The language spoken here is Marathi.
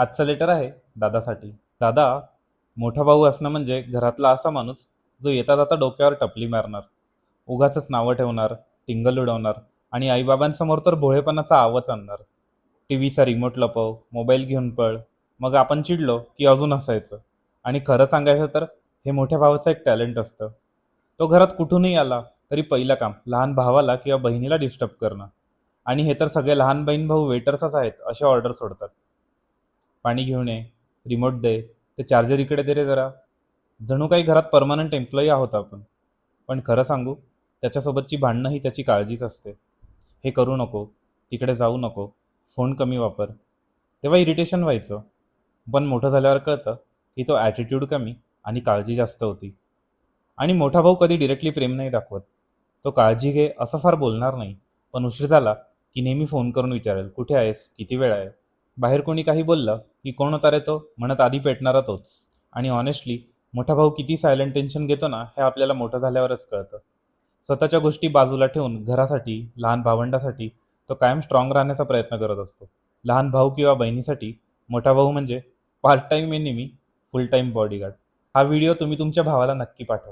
आजचं लेटर आहे दादासाठी. दादा, मोठा भाऊ असणं म्हणजे घरातला असा माणूस जो येता जाता डोक्यावर टपली मारणार, उगाचच नावं ठेवणार, टिंगल उडवणार आणि आईबाबांसमोर तर भोळेपणाचा आवाज आणणार. टीव्हीचा रिमोट लपव, मोबाईल घेऊन पळ. मग आपण चिडलो की अजून हसायचं. आणि खरं सांगायचं तर हे मोठ्या भावाचं एक टॅलेंट असतं. तो घरात कुठूनही आला तरी पहिलं काम लहान भावाला किंवा बहिणीला डिस्टर्ब करणं. आणि हे तर सगळे लहान बहीण भाऊ वेटर्सच आहेत असे ऑर्डर सोडतात. पाणी घेऊन ये, रिमोट दे, ते चार्जर इकडे दे रे जरा. जणू काही घरात परमनंट एम्प्लॉई आहोत आपण. पण खरं सांगू, त्याच्यासोबतची भांडणं ही त्याची काळजीच असते. हे करू नको, तिकडे जाऊ नको, फोन कमी वापर. तेव्हा इरिटेशन व्हायचं. पण मोठं झाल्यावर कळतं की तो ॲटिट्यूड कमी आणि काळजी जास्त होती. आणि मोठा भाऊ कधी डिरेक्टली प्रेम नाही दाखवत. तो काळजी घे असं फार बोलणार नाही, पण उशीर झाला की नेहमी फोन करून विचारेल, कुठे आहेस, किती वेळ आहे. बाहेर कोणी काही बोललं की कोण होता रे तो, म्हणत आधी पेटणारा तोच. आणि ऑनेस्टली मोठा भाऊ किती सायलेंट टेन्शन घेतो ना, हे आपल्याला मोठं झाल्यावरच कळतं. स्वतःच्या गोष्टी बाजूला ठेवून घरासाठी, लहान भावंडासाठी तो कायम स्ट्रॉंग राहण्याचा प्रयत्न करत असतो. लहान भाऊ किंवा बहिणीसाठी मोठा भाऊ म्हणजे पार्ट टाइम एनिमी, फुल टाइम बॉडीगार्ड. हा व्हिडिओ तुम्ही तुमच्या भावाला नक्की पाठवा.